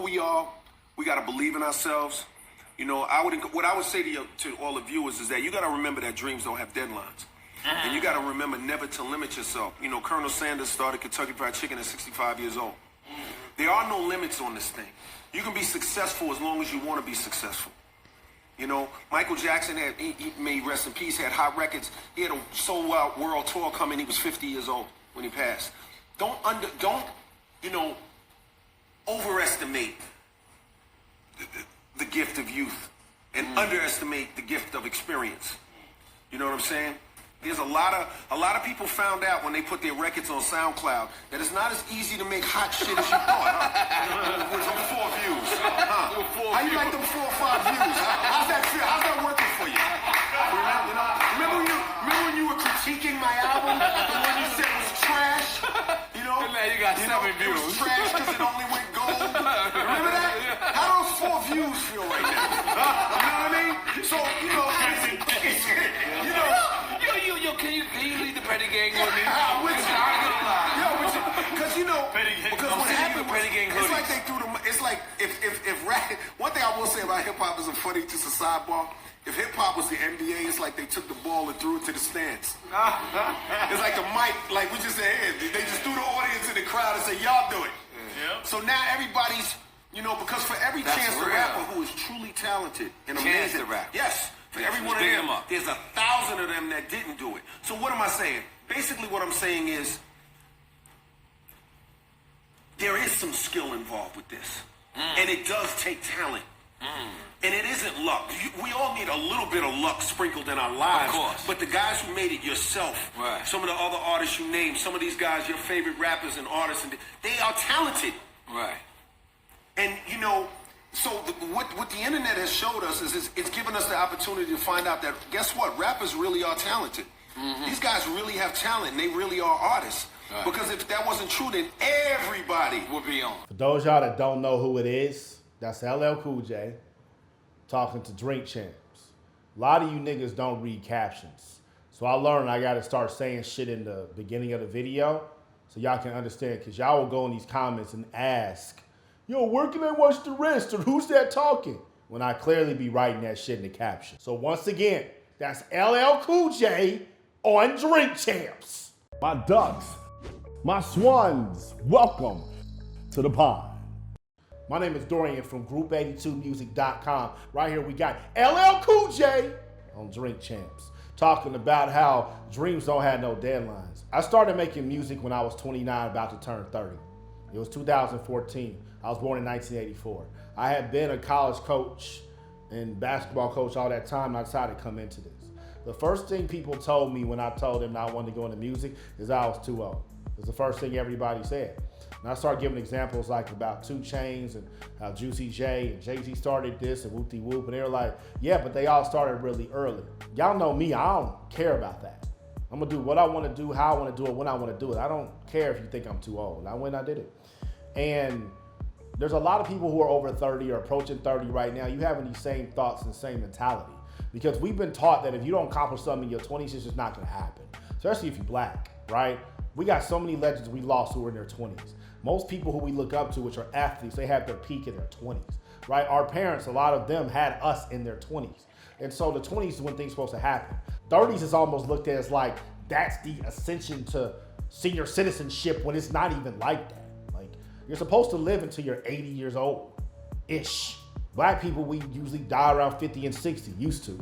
we are. We got to believe in ourselves. You know, what I would say to all the viewers is that you got to remember that dreams don't have deadlines. And you got to remember never to limit yourself. You know, Colonel Sanders started Kentucky Fried Chicken at 65 years old. There are no limits on this thing. You can be successful as long as you want to be successful. You know, Michael Jackson he made Rest in Peace, had hot records. He had a sold out world tour coming. He was 50 years old when he passed. Don't overestimate the gift of youth and underestimate the gift of experience. You know what I'm saying? There's a lot of people found out when they put their records on SoundCloud that it's not as easy to make hot shit as you thought. With them 4 views. How you like them 4 or 5 views? How's that feel? How's that working for you? Remember when you were critiquing my album? The one you said was trash? You know? And now you got 7 views. It was trash because it only went gold. Remember that? How those 4 views feel right now? You know what I mean? So, you know, can you lead the Petty Gang with me? Because what happened was, it's like they threw them. It's like if rap. One thing I will say about hip hop is just a sidebar. If hip hop was the NBA, it's like they took the ball and threw it to the stands. It's like the mic, like we just said, they just threw the audience in the crowd and said, "Y'all do it." Yeah. So now everybody's, because for every Chance the Rapper who is truly talented and amazing, yes. For every one of them, there's 1,000 of them that didn't do it. So what am I saying? Basically what I'm saying is there is some skill involved with this. And it does take talent. And it isn't luck. We all need a little bit of luck sprinkled in our lives. Of course. But the guys who made it yourself, some of the other artists you named, some of these guys, your favorite rappers and artists, they are talented. Right. And, so what the internet has showed us is it's given us the opportunity to find out that, guess what? Rappers really are talented. These guys really have talent, and they really are artists. Right. Because if that wasn't true, then everybody would be on. For those y'all that don't know who it is, that's LL Cool J talking to Drink Champs. A lot of you niggas don't read captions. So I learned I got to start saying shit in the beginning of the video so y'all can understand, because y'all will go in these comments and ask, yo, where can I watch the rest? Or who's that talking? When I clearly be writing that shit in the caption. So once again, that's LL Cool J on Drink Champs. My ducks, my swans, welcome to the pond. My name is Dorian from Group82Music.com. Right here we got LL Cool J on Drink Champs, talking about how dreams don't have no deadlines. I started making music when I was 29, about to turn 30. It was 2014. I was born in 1984. I had been a college coach and basketball coach all that time, and I decided to come into this. The first thing people told me when I told them I wanted to go into music is I was too old. It was the first thing everybody said. And I started giving examples like about 2 Chainz and how Juicy J and Jay-Z started this and whoop-de-whoop, and they were like, yeah, but they all started really early. Y'all know me, I don't care about that. I'm gonna do what I wanna do, how I wanna do it, when I wanna do it. I don't care if you think I'm too old. I went and I did it. And there's a lot of people who are over 30 or approaching 30 right now. You having these same thoughts and same mentality. Because we've been taught that if you don't accomplish something in your 20s, it's just not gonna happen. Especially if you're black, right? We got so many legends we lost who were in their 20s. Most people who we look up to, which are athletes, they have their peak in their 20s, right? Our parents, a lot of them had us in their 20s. And so the 20s is when things are supposed to happen. 30s is almost looked at as like, that's the ascension to senior citizenship, when it's not even like that. Like, you're supposed to live until you're 80 years old-ish. Black people, we usually die around 50 and 60, used to.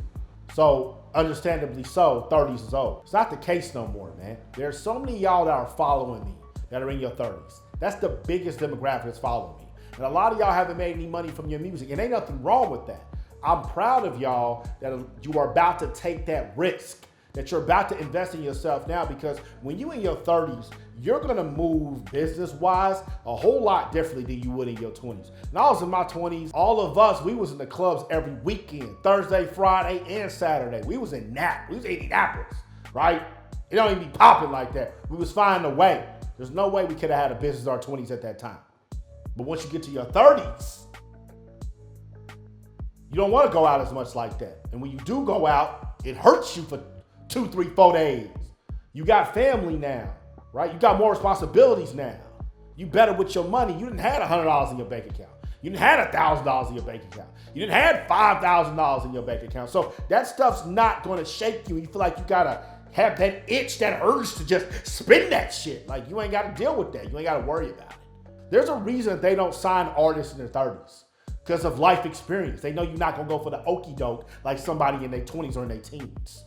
So, understandably so, 30s is old. It's not the case no more, man. There's so many y'all that are following me that are in your 30s. That's the biggest demographic that's following me. And a lot of y'all haven't made any money from your music, and ain't nothing wrong with that. I'm proud of y'all that you are about to take that risk, that you're about to invest in yourself now, because when you in your 30s, you're gonna move business-wise a whole lot differently than you would in your 20s. When I was in my 20s, all of us, we was in the clubs every weekend, Thursday, Friday, and Saturday. We was in Nap, we was in Indianapolis, right? It don't even be popping like that. We was finding a way. There's no way we could have had a business in our 20s at that time. But once you get to your 30s, you don't wanna go out as much like that. And when you do go out, it hurts you for 2, 3, 4 days. You got family now, right? You got more responsibilities now. You better with your money. You didn't have $100 in your bank account. You didn't have $1,000 in your bank account. You didn't have $5,000 in your bank account. So that stuff's not going to shake you. You feel like you got to have that itch, that urge to just spend that shit. Like, you ain't got to deal with that. You ain't got to worry about it. There's a reason they don't sign artists in their 30s. Because of life experience. They know you're not going to go for the okie doke like somebody in their 20s or in their teens.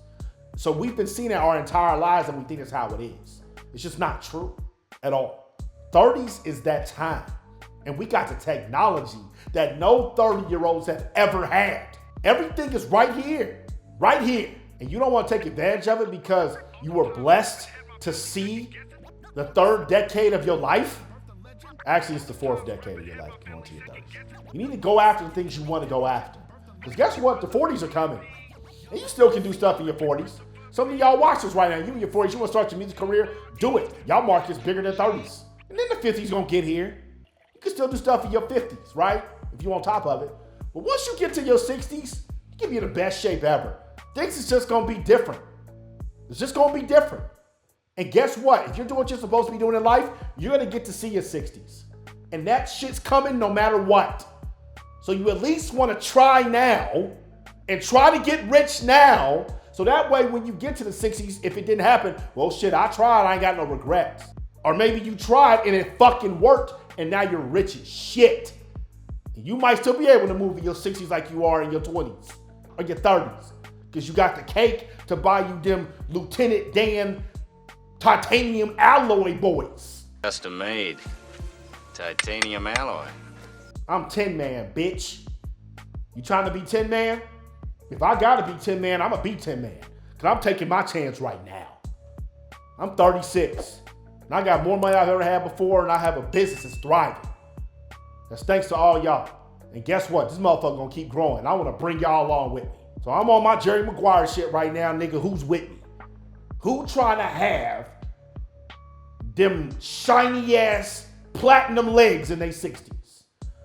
So we've been seeing that our entire lives and we think that's how it is. It's just not true at all. 30s is that time. And we got the technology that no 30-year-olds have ever had. Everything is right here. Right here. And you don't want to take advantage of it because you were blessed to see the third decade of your life. Actually, it's the fourth decade of your life going to your 30s. You need to go after the things you want to go after. Because guess what? The 40s are coming. And you still can do stuff in your 40s. Some of y'all watch this right now. You in your 40s, you want to start your music career? Do it. Y'all market's bigger than 30s. And then the 50s going to get here. You can still do stuff in your 50s, right? If you're on top of it. But once you get to your 60s, you can be in the best shape ever. Things is just going to be different. It's just going to be different. And guess what? If you're doing what you're supposed to be doing in life, you're going to get to see your 60s. And that shit's coming no matter what. So you at least want to try now and try to get rich now. So that way when you get to the 60s, if it didn't happen, well, shit, I tried. I ain't got no regrets. Or maybe you tried and it fucking worked and now you're rich as shit. And you might still be able to move in your 60s like you are in your 20s or your 30s. Because you got the cake to buy you them Lieutenant Dan titanium alloy boys. Custom made. Titanium alloy. I'm 10 man, bitch. You trying to be 10 man? If I gotta be 10 man, I'ma be 10 man. Cause I'm taking my chance right now. I'm 36. And I got more money I've ever had before, and I have a business that's thriving. That's thanks to all y'all. And guess what? This motherfucker gonna keep growing. I wanna bring y'all along with me. So I'm on my Jerry Maguire shit right now, nigga. Who's with me? Who trying to have them shiny ass platinum legs in their 60s?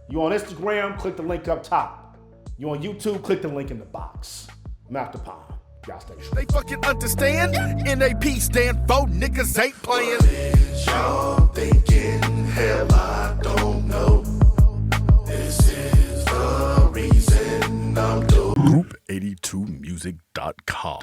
You on Instagram, click the link up top. You on YouTube, click the link in the box. I'm out the pond. Y'all stay strong. They fucking understand. NAP stand for niggas ain't playing. What is y'all thinking? Hell, I don't know. This is the reason I'm doing. Group82music.com.